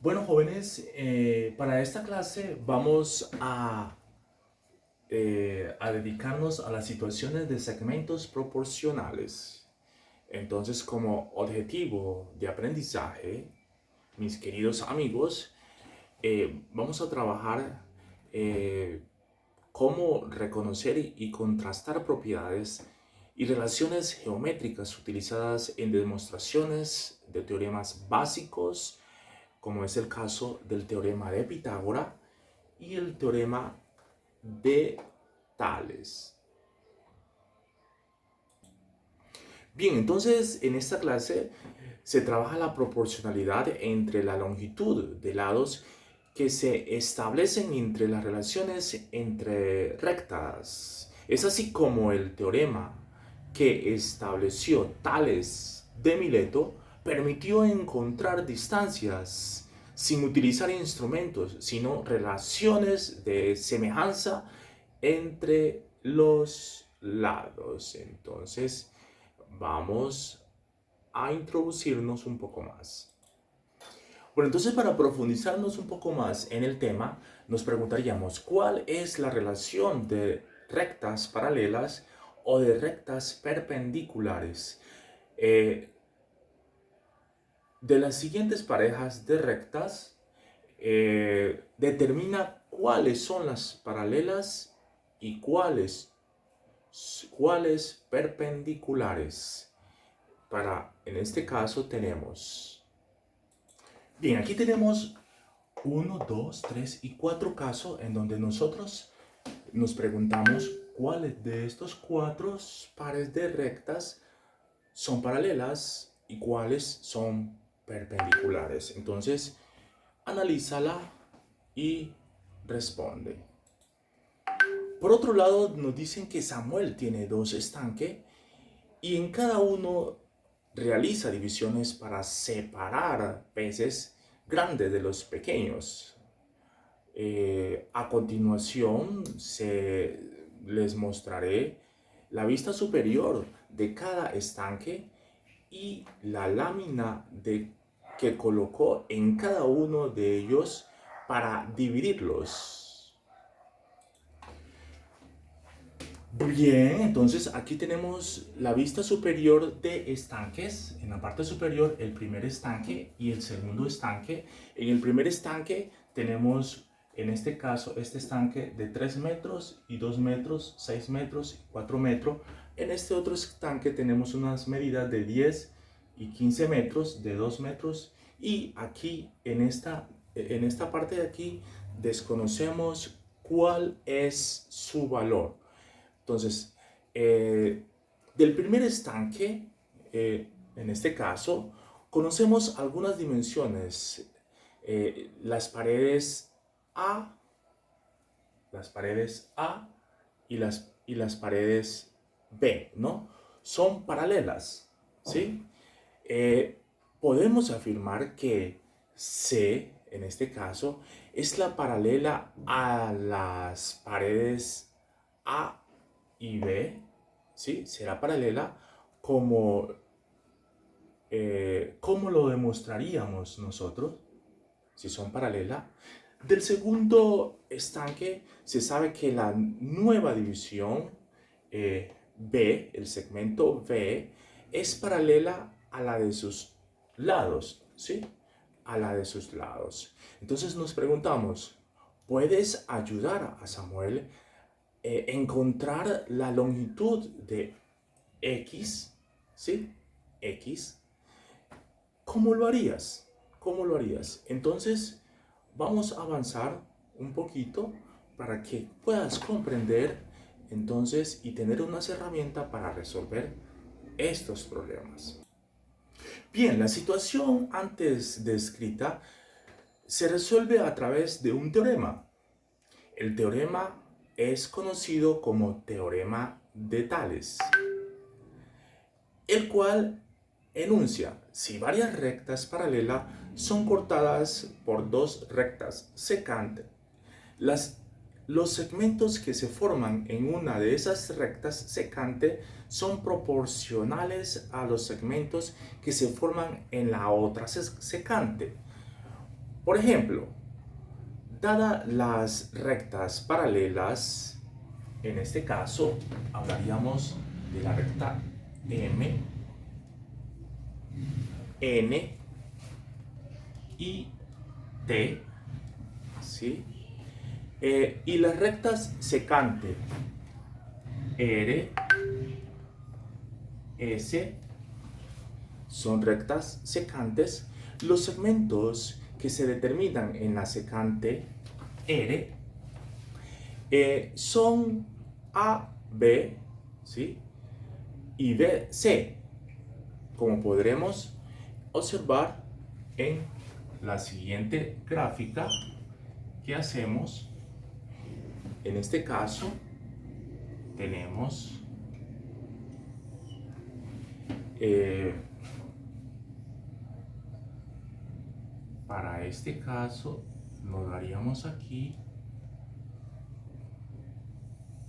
Bueno, jóvenes, para esta clase vamos a dedicarnos a las situaciones de segmentos proporcionales. Entonces, como objetivo de aprendizaje, mis queridos amigos, vamos a trabajar cómo reconocer y contrastar propiedades y relaciones geométricas utilizadas en demostraciones de teoremas básicos, como es el caso del teorema de Pitágora y el teorema de Tales. Bien, entonces en esta clase se trabaja la proporcionalidad entre la longitud de lados que se establecen entre las relaciones entre rectas. Es así como el teorema que estableció Tales de Mileto permitió encontrar distancias sin utilizar instrumentos, sino relaciones de semejanza entre los lados. Entonces, vamos a introducirnos un poco más. Bueno, entonces para profundizarnos un poco más en el tema, nos preguntaríamos cuál es la relación de rectas paralelas o de rectas perpendiculares. De las siguientes parejas de rectas, determina cuáles son las paralelas y cuáles perpendiculares. En este caso tenemos, bien, aquí tenemos uno, 2, 3 y 4 casos en donde nosotros nos preguntamos cuáles de estos 4 pares de rectas son paralelas y cuáles son perpendiculares. Entonces, analízala y responde. Por otro lado, nos dicen que Samuel tiene 2 estanques y en cada uno realiza divisiones para separar peces grandes de los pequeños. A continuación les mostraré la vista superior de cada estanque y la lámina que colocó en cada uno de ellos para dividirlos. Bien, entonces aquí tenemos la vista superior de estanques. En la parte superior el primer estanque y el segundo estanque. En el primer estanque tenemos, en este caso, este estanque de 3 metros y 2 metros, 6 metros y 4 metros. En este otro estanque tenemos unas medidas de 10 y 15 metros, de 2 metros. Y aquí, en esta parte de aquí, desconocemos cuál es su valor. Entonces, del primer estanque, en este caso, conocemos algunas dimensiones. Las paredes A, las paredes A y las paredes B, ¿no? Son paralelas, ¿sí? Podemos afirmar que C, en este caso, es la paralela a las paredes A y B, ¿sí? Será paralela como, ¿cómo lo demostraríamos nosotros? Si son paralelas. Del segundo estanque se sabe que la nueva división B, el segmento B, es paralela a la de sus lados, ¿sí? A la de sus lados. Entonces nos preguntamos, ¿puedes ayudar a Samuel encontrar la longitud de X, ¿sí? X. ¿Cómo lo harías? ¿Cómo lo harías? Entonces, vamos a avanzar un poquito para que puedas comprender entonces y tener unas herramientas para resolver estos problemas. Bien, la situación antes descrita se resuelve a través de un teorema. El teorema es conocido como teorema de Tales, el cual enuncia si varias rectas paralelas son cortadas por dos rectas secantes, los segmentos que se forman en una de esas rectas secantes son proporcionales a los segmentos que se forman en la otra secante. Por ejemplo, dadas las rectas paralelas, en este caso hablaríamos de la recta M, N y T, ¿sí? Y las rectas secantes R, S son rectas secantes. Los segmentos que se determinan en la secante R son AB, ¿sí? Y BC, como podremos observar en la siguiente gráfica que hacemos. En este caso tenemos para este caso lo daríamos aquí,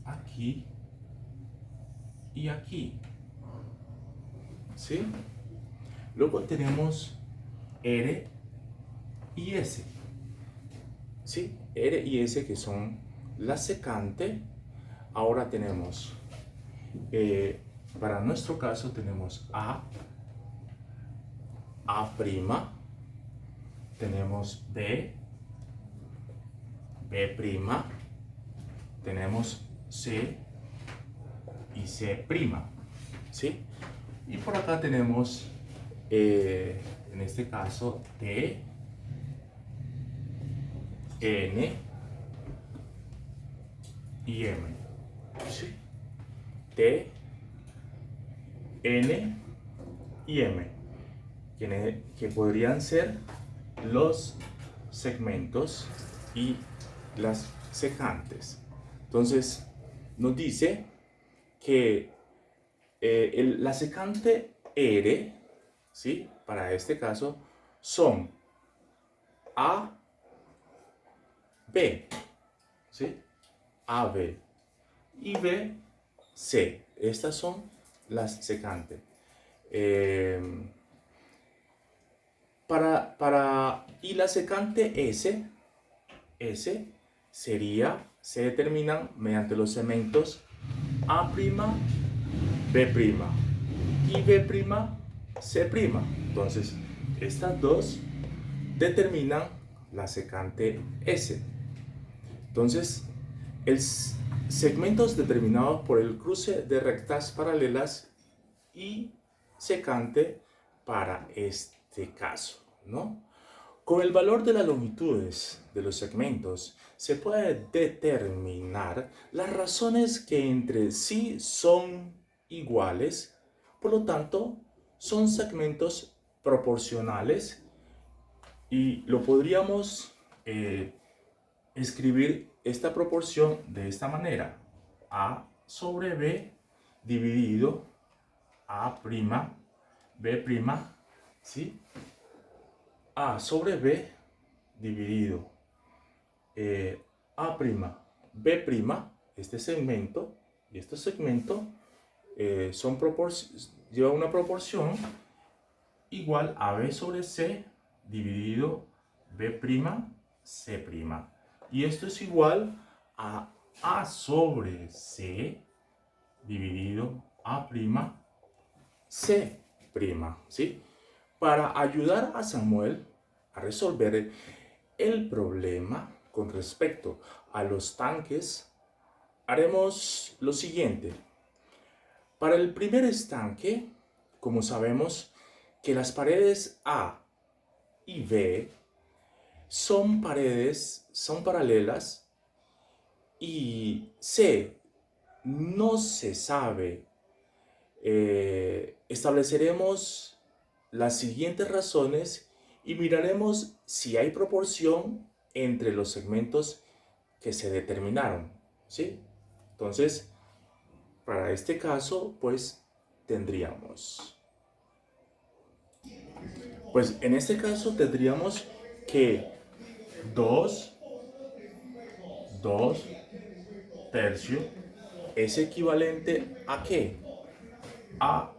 aquí y aquí, ¿sí? Luego tenemos R y S, ¿sí? R y S que son la secante. Ahora tenemos, para nuestro caso tenemos A', tenemos B, B', tenemos C y C', ¿sí? Y por acá tenemos, en este caso, T, N y M, ¿sí? T, N y M, que podrían ser los segmentos y las secantes. Entonces, nos dice que la secante R, ¿sí? Para este caso, son A, B, ¿sí? A, B y B, C. Estas son las secantes. Y la secante S se determinan mediante los segmentos A', B' y B', C'. Entonces, estas dos determinan la secante S. Entonces, segmentos determinados por el cruce de rectas paralelas y secante para este caso, ¿no? Con el valor de las longitudes de los segmentos se puede determinar las razones que entre sí son iguales, por lo tanto, son segmentos proporcionales y lo podríamos escribir esta proporción de esta manera: A sobre B dividido A', B', ¿sí? A sobre B dividido A', B', este segmento y este segmento lleva una proporción igual a B sobre C dividido B', C'. Y esto es igual a A sobre C dividido A', C', ¿sí? Para ayudar a Samuel a resolver el problema con respecto a los tanques, haremos lo siguiente. Para el primer estanque, como sabemos que las paredes A y B son paralelas y C no se sabe, estableceremos las siguientes razones y miraremos si hay proporción entre los segmentos que se determinaron, ¿sí? Entonces, para este caso, pues tendríamos, en este caso tendríamos que 2 tercios es equivalente a ¿qué? A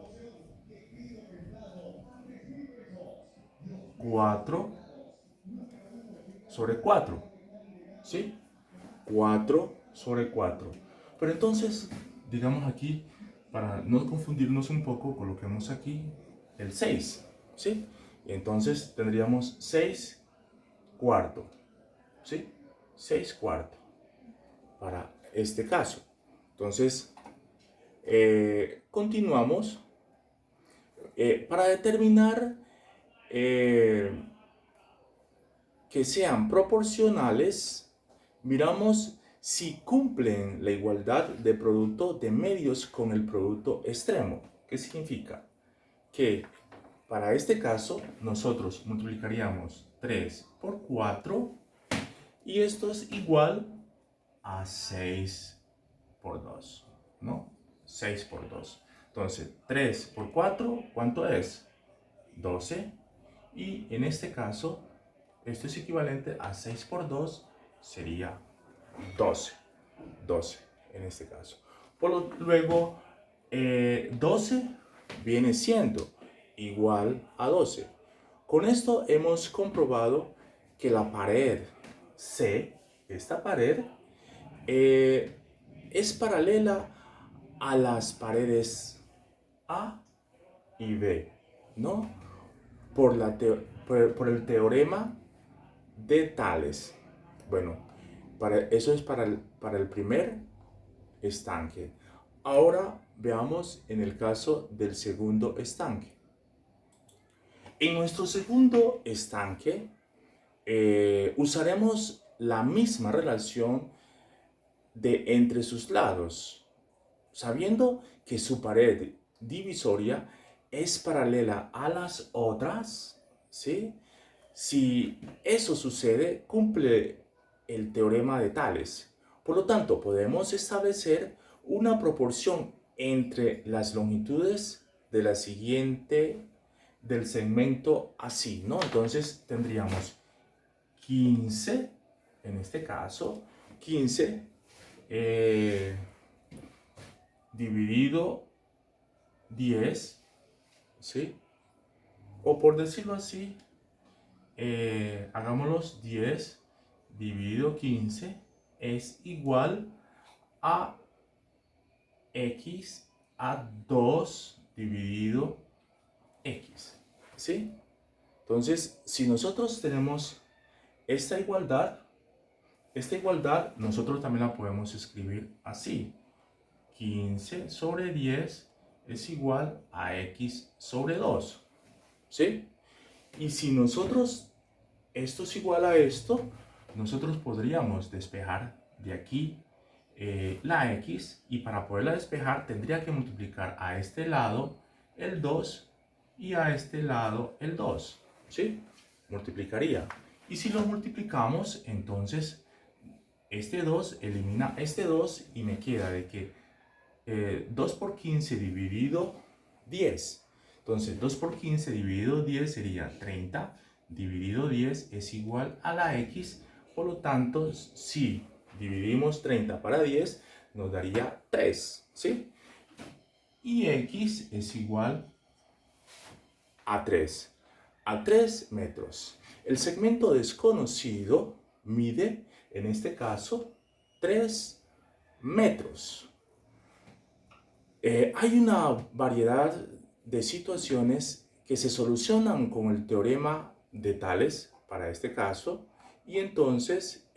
4 sobre 4. ¿Sí? 4 sobre 4. Pero entonces, digamos aquí, para no confundirnos un poco, coloquemos aquí el 6. ¿Sí? Y entonces tendríamos 6 cuarto. ¿Sí? 6 cuarto para este caso. Entonces, continuamos. Para determinar que sean proporcionales, miramos si cumplen la igualdad de producto de medios con el producto extremo. ¿Qué significa? Que para este caso nosotros multiplicaríamos 3 por 4 y esto es igual a 6 por 2, ¿no? 6 por 2. Entonces, 3 por 4, ¿cuánto es? 12. Y en este caso, esto es equivalente a 6 por 2, sería 12. 12 en este caso. Luego, 12 viene siendo igual a 12. Con esto hemos comprobado que la pared C, esta pared, es paralela a las paredes A y B, ¿no? Por el teorema de Tales. Bueno, eso es para el primer estanque. Ahora veamos en el caso del segundo estanque. En nuestro segundo estanque usaremos la misma relación de entre sus lados, sabiendo que su pared divisoria es paralela a las otras, ¿sí? Si eso sucede, cumple el teorema de Tales. Por lo tanto, podemos establecer una proporción entre las longitudes de la siguiente del segmento así, ¿no? Entonces tendríamos 15, en este caso, 15 dividido 10, ¿sí? O por decirlo así, hagámoslos 10 dividido 15 es igual a x a 2 dividido x, ¿sí? Entonces, si nosotros tenemos esta igualdad nosotros también la podemos escribir así. 15 sobre 10 es igual a x sobre 2, ¿sí? Y si esto es igual a esto, nosotros podríamos despejar de aquí la x, y para poderla despejar tendría que multiplicar a este lado el 2 y a este lado el 2, ¿sí? Multiplicaría. Y si lo multiplicamos, entonces este 2 elimina este 2 y me queda de que 2 por 15 dividido 10. Entonces 2 por 15 dividido 10 sería 30. Dividido 10 es igual a la x. Por lo tanto, si dividimos 30 para 10, nos daría 3. ¿Sí? Y x es igual a 3. A 3 metros. El segmento desconocido mide, en este caso, 3 metros. Hay una variedad de situaciones que se solucionan con el teorema de Tales para este caso, y entonces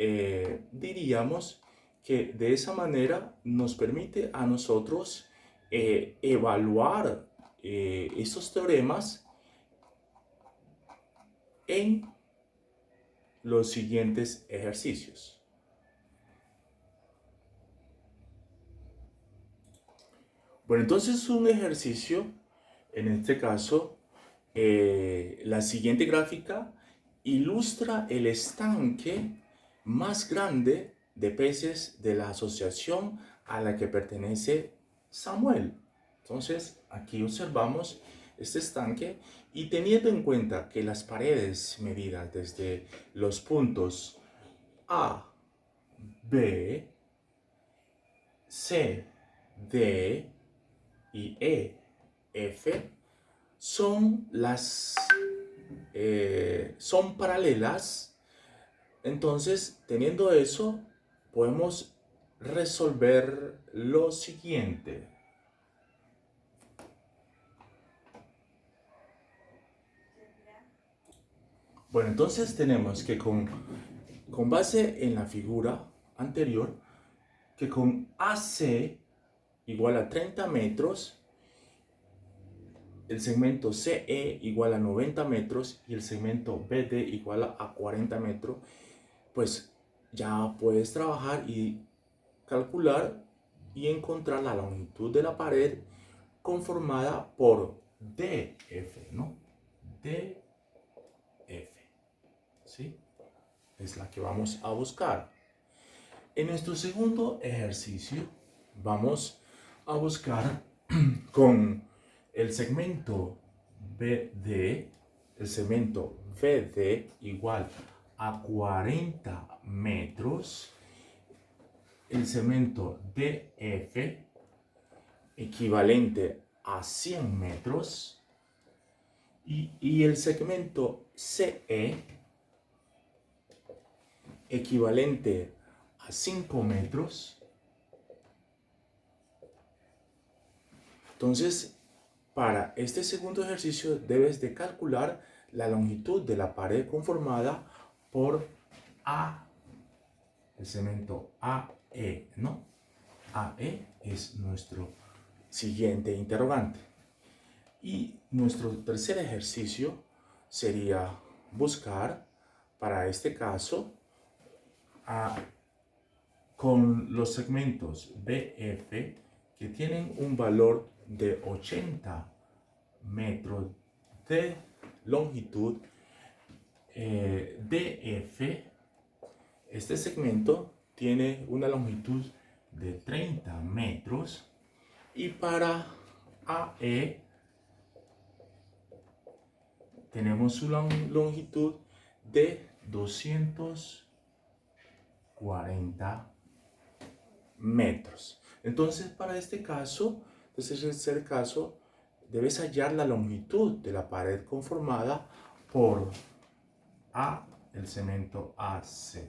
diríamos que de esa manera nos permite a nosotros evaluar esos teoremas en los siguientes ejercicios. Bueno, entonces un ejercicio, en este caso, la siguiente gráfica ilustra el estanque más grande de peces de la asociación a la que pertenece Samuel. Entonces, aquí observamos este estanque y teniendo en cuenta que las paredes medidas desde los puntos A, B, C, D y E, F son paralelas, Entonces, teniendo eso, podemos resolver lo siguiente. Bueno, entonces tenemos que con base en la figura anterior, que con AC igual a 30 metros, el segmento CE igual a 90 metros y el segmento BD igual a 40 metros, pues ya puedes trabajar y calcular y encontrar la longitud de la pared conformada por DF, ¿no? DF, ¿sí? Es la que vamos a buscar. En nuestro segundo ejercicio vamos a buscar con el segmento BD, el segmento BD igual a 40 metros, el segmento DF equivalente a 100 metros y el segmento CE equivalente a 5 metros. Entonces, para este segundo ejercicio debes de calcular la longitud de la pared conformada por A, el segmento AE, ¿no? AE es nuestro siguiente interrogante. Y nuestro tercer ejercicio sería buscar, para este caso, con los segmentos BF que tienen un valor de 80 metros de longitud, DF, este segmento tiene una longitud de 30 metros y para AE tenemos su longitud de 240 metros. Entonces, para este caso, debes hallar la longitud de la pared conformada por A, el segmento AC.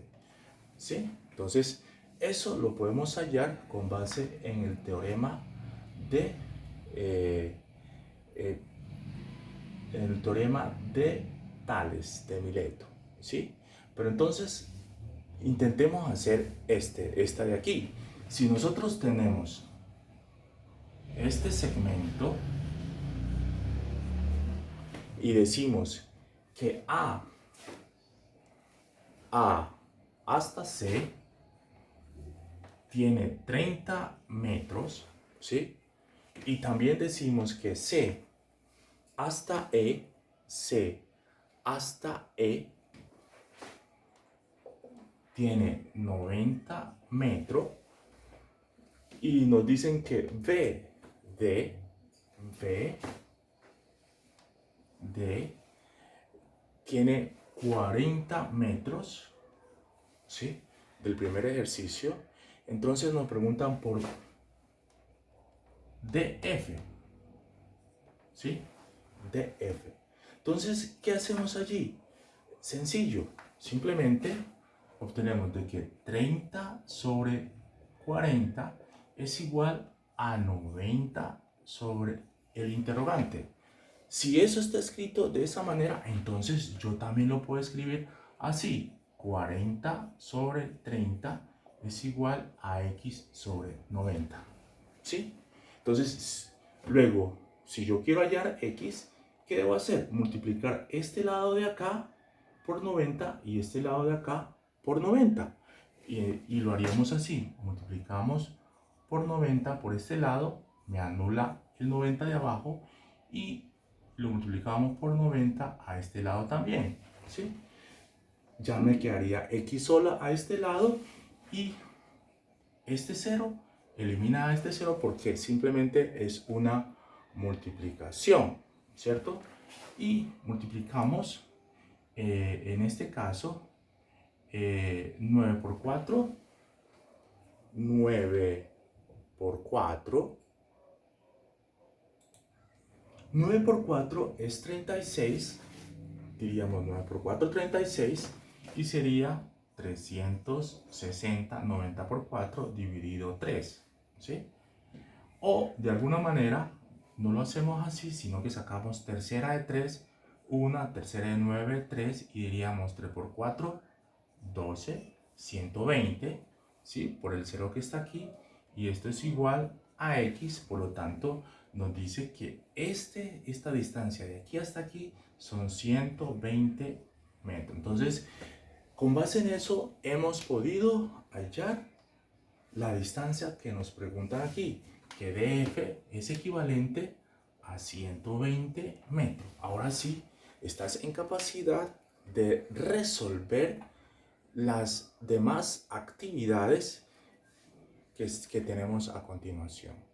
¿Sí? Entonces, eso lo podemos hallar con base en el teorema de Tales de Mileto. ¿Sí? Pero entonces, intentemos hacer esta de aquí. Si nosotros tenemos este segmento y decimos que A hasta C tiene 30 metros, ¿sí? Y también decimos que C hasta E tiene 90 metros y nos dicen que VD tiene 40 metros, ¿sí? Del primer ejercicio. Entonces nos preguntan por DF, ¿sí? DF. Entonces, ¿qué hacemos allí? Sencillo, simplemente obtenemos de que 30 sobre 40 es igual a 90 sobre el interrogante. Si eso está escrito de esa manera, entonces yo también lo puedo escribir así. 40 sobre 30 es igual a x sobre 90. ¿Sí? Entonces, luego, si yo quiero hallar x, ¿qué debo hacer? Multiplicar este lado de acá por 90 y este lado de acá por 90. Y lo haríamos así. Multiplicamos por 90 por este lado, me anula el 90 de abajo y lo multiplicamos por 90 a este lado también, ¿sí? Ya me quedaría x sola a este lado y este 0 elimina a este 0 porque simplemente es una multiplicación, ¿cierto? Y multiplicamos, en este caso, 9 por 4, 9 por 4, 9 por 4 es 36, diríamos 9 por 4, 36, y sería 360, 90 por 4 dividido 3, ¿sí? O de alguna manera no lo hacemos así, sino que sacamos tercera de 3, 1, tercera de 9, 3 y diríamos 3 por 4, 12, 120, ¿sí? Por el 0 que está aquí, y esto es igual a x, por lo tanto nos dice que esta distancia de aquí hasta aquí son 120 metros. Entonces, con base en eso hemos podido hallar la distancia que nos preguntan aquí, que DF es equivalente a 120 metros. Ahora sí, estás en capacidad de resolver las demás actividades que tenemos a continuación.